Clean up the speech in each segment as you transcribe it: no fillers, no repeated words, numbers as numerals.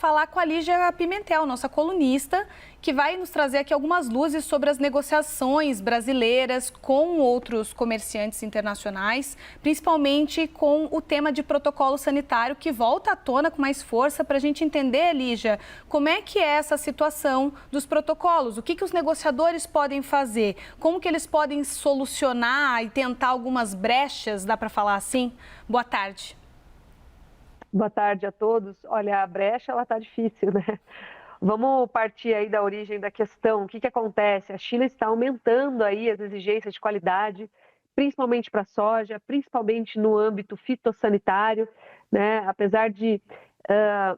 Falar com a Lígia Pimentel, nossa colunista, que vai nos trazer aqui algumas luzes sobre as negociações brasileiras com outros comerciantes internacionais, principalmente com o tema de protocolo sanitário, que volta à tona com mais força para a gente entender, Lígia, como é que é essa situação dos protocolos, o que os negociadores podem fazer, como que eles podem solucionar e tentar algumas brechas, dá para falar assim? Boa tarde. Boa tarde a todos. Olha, a brecha ela está difícil, né? Vamos partir aí da origem da questão. O que acontece? A China está aumentando aí as exigências de qualidade, principalmente para a soja, principalmente no âmbito fitossanitário, né? Apesar de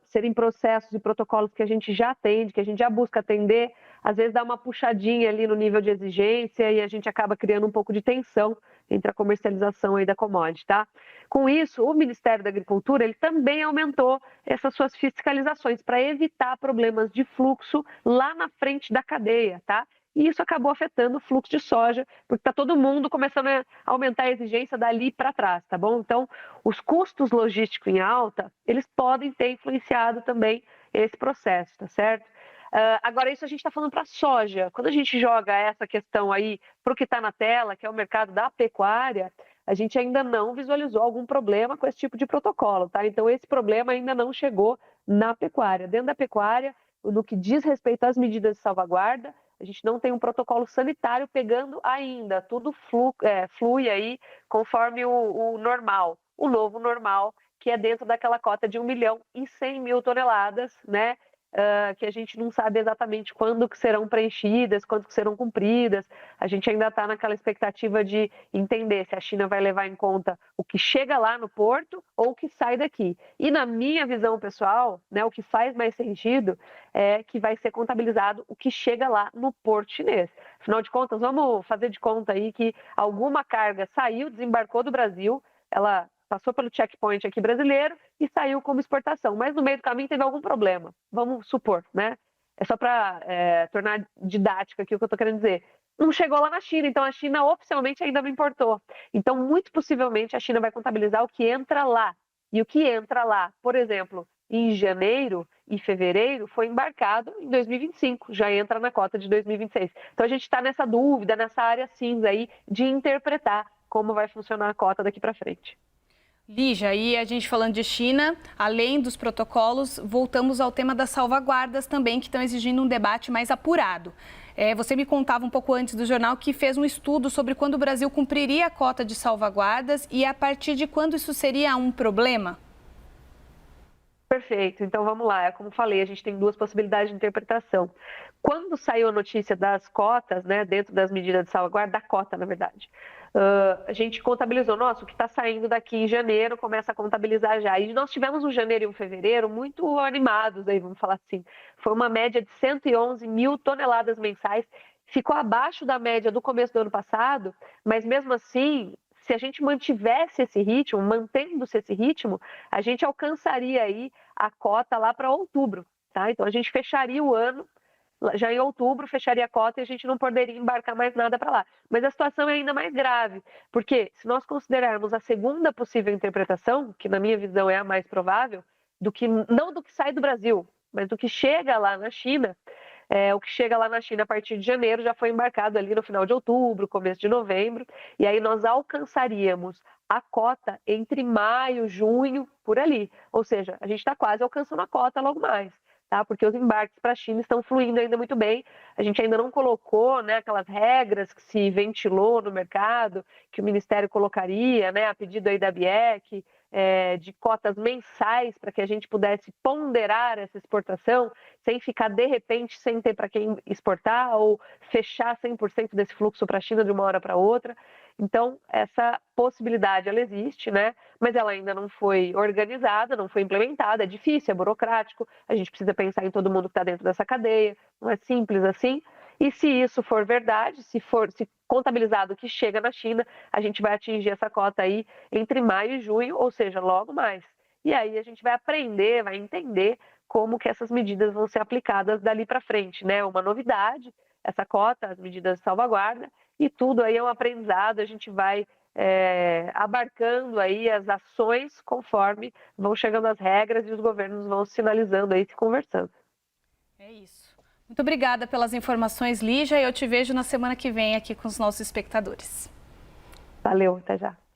serem processos e protocolos que a gente já atende, que a gente já busca atender, às vezes dá uma puxadinha ali no nível de exigência e a gente acaba criando um pouco de tensão entre a comercialização aí da commodity, tá? Com isso, o Ministério da Agricultura ele também aumentou essas suas fiscalizações para evitar problemas de fluxo lá na frente da cadeia, tá? E isso acabou afetando o fluxo de soja, porque está todo mundo começando a aumentar a exigência dali para trás, tá bom? Então, os custos logísticos em alta, eles podem ter influenciado também esse processo, tá certo? Agora, isso a gente está falando para a soja. Quando a gente joga essa questão aí para o que está na tela, que é o mercado da pecuária, a gente ainda não visualizou algum problema com esse tipo de protocolo, tá? Então, esse problema ainda não chegou na pecuária. Dentro da pecuária, no que diz respeito às medidas de salvaguarda, a gente não tem um protocolo sanitário pegando ainda, tudo flui aí conforme o normal, o novo normal, que é dentro daquela cota de 1.100.000 toneladas, né? Que a gente não sabe exatamente quando que serão preenchidas, quando que serão cumpridas. A gente ainda está naquela expectativa de entender se a China vai levar em conta o que chega lá no porto ou o que sai daqui. E na minha visão pessoal, né, o que faz mais sentido é que vai ser contabilizado o que chega lá no porto chinês. Afinal de contas, vamos fazer de conta aí que alguma carga saiu, desembarcou do Brasil, ela passou pelo checkpoint aqui brasileiro e saiu como exportação, mas no meio do caminho teve algum problema, vamos supor, né? É só para tornar didática aqui o que eu estou querendo dizer. Não chegou lá na China, então a China oficialmente ainda não importou. Então, muito possivelmente, a China vai contabilizar o que entra lá. E o que entra lá, por exemplo, em janeiro e fevereiro, foi embarcado em 2025, já entra na cota de 2026. Então, a gente está nessa dúvida, nessa área cinza aí, de interpretar como vai funcionar a cota daqui para frente. Lígia, e a gente falando de China, além dos protocolos, voltamos ao tema das salvaguardas também, que estão exigindo um debate mais apurado. Você me contava um pouco antes do jornal que fez um estudo sobre quando o Brasil cumpriria a cota de salvaguardas e a partir de quando isso seria um problema? Perfeito, então vamos lá. Como falei, a gente tem duas possibilidades de interpretação. Quando saiu a notícia das cotas, né, dentro das medidas de salvaguarda, da cota, na verdade, a gente contabilizou, nossa, o que está saindo daqui em janeiro começa a contabilizar já. E nós tivemos um janeiro e um fevereiro muito animados, aí, vamos falar assim. Foi uma média de 111.000 toneladas mensais, ficou abaixo da média do começo do ano passado, mas mesmo assim, se a gente mantivesse esse ritmo, mantendo-se esse ritmo, a gente alcançaria aí a cota lá para outubro, tá? Então a gente fecharia o ano, já em outubro fecharia a cota e a gente não poderia embarcar mais nada para lá. Mas a situação é ainda mais grave, porque se nós considerarmos a segunda possível interpretação, que na minha visão é a mais provável, não do que sai do Brasil, mas do que chega lá na China, o que chega lá na China a partir de janeiro já foi embarcado ali no final de outubro, começo de novembro, e aí nós alcançaríamos a cota entre maio, junho, por ali. Ou seja, a gente está quase alcançando a cota logo mais. Tá? Porque os embarques para a China estão fluindo ainda muito bem. A gente ainda não colocou, né, aquelas regras que se ventilou no mercado, que o Ministério colocaria, né, a pedido aí da BIEC, de cotas mensais para que a gente pudesse ponderar essa exportação sem ficar, de repente, sem ter para quem exportar ou fechar 100% desse fluxo para a China de uma hora para outra. Então, essa possibilidade, ela existe, né? Mas ela ainda não foi organizada, não foi implementada, é difícil, é burocrático, a gente precisa pensar em todo mundo que está dentro dessa cadeia, não é simples assim. E se isso for verdade, se contabilizado o que chega na China, a gente vai atingir essa cota aí entre maio e junho, ou seja, logo mais. E aí a gente vai aprender, vai entender como que essas medidas vão ser aplicadas dali para frente, né? Uma novidade, essa cota, as medidas de salvaguarda, e tudo aí é um aprendizado, a gente vai abarcando aí as ações conforme vão chegando as regras e os governos vão sinalizando aí, se conversando. É isso. Muito obrigada pelas informações, Lígia, e eu te vejo na semana que vem aqui com os nossos espectadores. Valeu, até já.